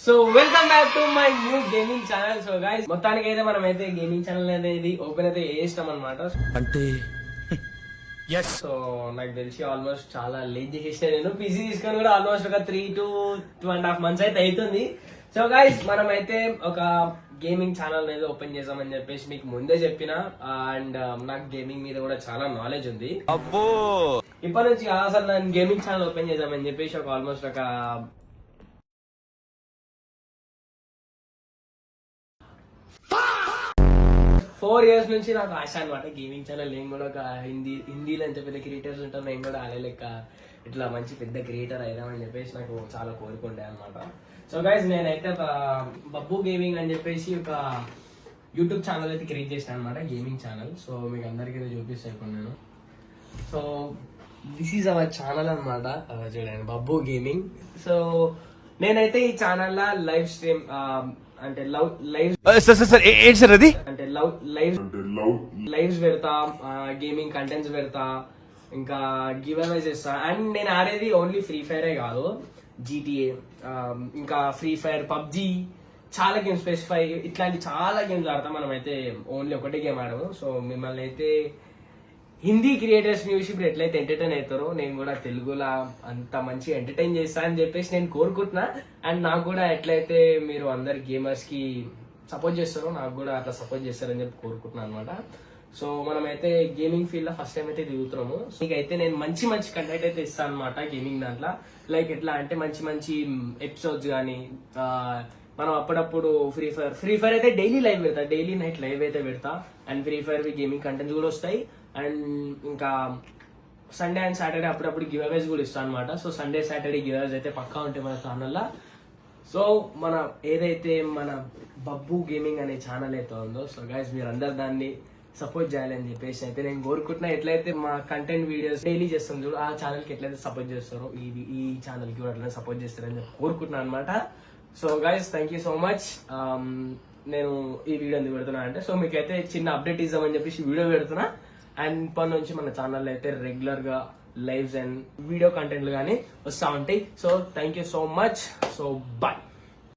So welcome back to my new gaming channel. So guys మొత్తానికి అయితే మనం అయితే గేమింగ్ ఛానల్ అనేది ఓపెన్ అయితే చేసినాం అనమాట. అంటే సో నాకు తెలిసి ఆల్మోస్ట్ చాలా లేట్ చేసేసిన నేను పీసీ తీసుకొని కూడా ఆల్మోస్ట్ ఒక 3 to 2.5 months అయితే అవుతుంది. సో గైస్ మనం అయితే ఒక గేమింగ్ ఛానల్ అనేది ఓపెన్ చేద్దామని చెప్పేసి మీకు ముందే చెప్పిన. అండ్ నాకు గేమింగ్ మీద కూడా చాలా నాలెడ్జ్ ఉంది. అబ్బో ఇప్పటి నుంచి అసలు నేను గేమింగ్ ఛానల్ ఓపెన్ చేద్దామని చెప్పేసి ఒక ఆల్మోస్ట్ ఒక 4 years నుంచి నాకు ఆశ అనమాట గేమింగ్ ఛానల్. నేను కూడా ఒక హిందీలో ఎంత పెద్ద క్రియేటర్స్ ఉంటారు, నేను కూడా అలా లెక్క ఇట్లా మంచి పెద్ద క్రియేటర్ అయిదామని చెప్పేసి నాకు చాలా కోరుకుండే అనమాట. సో గైస్ నేనైతే ఒక బబ్బు గేమింగ్ అని చెప్పేసి ఒక యూట్యూబ్ ఛానల్ అయితే క్రియేట్ చేశాను అనమాట, గేమింగ్ ఛానల్. సో మీకు అందరికీ చూపిస్తాను ఇప్పుడు నేను. So this is our channel అనమాట, చూడండి బబ్బు గేమింగ్. సో నేనైతే ఈ ఛానల్ లా లైవ్ స్ట్రీమ్ అంటే ఏంటి సార్ అది అంటే లైవ్స్ పెడతా, గేమింగ్ కంటెంట్స్ పెడతా, ఇంకా గివ్ అవే చేస్తా. అండ్ నేను ఆడేది ఓన్లీ ఫ్రీ ఫైరే కాదు, GTA, ఇంకా ఫ్రీ ఫైర్, పబ్జీ, చాలా గేమ్స్, స్పెసిఫై ఇట్లాంటి చాలా గేమ్స్ ఆడతాం. మనం అయితే ఓన్లీ ఒకటే గేమ్ ఆడము. సో మిమ్మల్ని అయితే హిందీ క్రియేటర్స్ న్యూస్ ఇప్పుడు ఎట్లయితే ఎంటర్టైన్ అవుతారో నేను కూడా తెలుగులో అంత మంచి ఎంటర్టైన్ చేస్తా అని చెప్పేసి నేను కోరుకుంటున్నా. అండ్ నాకు కూడా ఎట్లయితే మీరు అందరు గేమర్స్ కి సపోర్ట్ చేస్తారో నాకు కూడా అట్లా సపోర్ట్ చేస్తారని చెప్పి కోరుకుంటున్నాను అనమాట. సో మనమైతే గేమింగ్ ఫీల్డ్ లో ఫస్ట్ టైం అయితే దిగుతున్నాము. మీకైతే నేను మంచి మంచి కంటెంట్ అయితే ఇస్తాను అనమాట గేమింగ్ దాంట్లో. లైక్ ఎట్లా అంటే మంచి మంచి ఎపిసోడ్స్ కానీ, మనం అప్పుడప్పుడు ఫ్రీ ఫైర్ అయితే డైలీ లైవ్ పెడతా, డైలీ నైట్ లైవ్ అయితే పెడతా. And free fire gaming contents కూడా వస్తాయి. అండ్ ఇంకా సండే అండ్ సాటర్డే అప్పుడప్పుడు గివ్ అవేస్ కూడా ఇస్తాను అనమాట. సో సండే సాటర్డే గివ్ అవేస్ అయితే పక్కా ఉంటాయి మన ఛానల్లో. సో మన ఏదైతే మన బబ్బు గేమింగ్ అనే ఛానల్ అయితే ఉందో, సో గైస్ మీరు అందరు దాన్ని సపోర్ట్ చేయాలని చెప్పేసి అయితే నేను కోరుకుంటున్నా. ఎట్లయితే మా కంటెంట్ వీడియోస్ డైలీ చేస్తాం చూడు, ఆ ఛానల్కి ఎట్లయితే సపోర్ట్ చేస్తారో ఈ ఛానల్కి కూడా అట్లనే సపోర్ట్ చేస్తారని చెప్పి కోరుకుంటున్నాను అనమాట. So guys thank you so much. నేను ఈ వీడియో ఎందుకు పెడుతున్నా అంటే, సో మీకైతే చిన్న అప్డేట్ ఇద్దామని చెప్పేసి వీడియో పెడుతున్నా. అండ్ ఇప్పటి నుంచి మన ఛానల్ అయితే రెగ్యులర్ గా లైవ్స్ అండ్ వీడియో కంటెంట్లు కానీ వస్తూ ఉంటాయి. So thank you so much. So bye.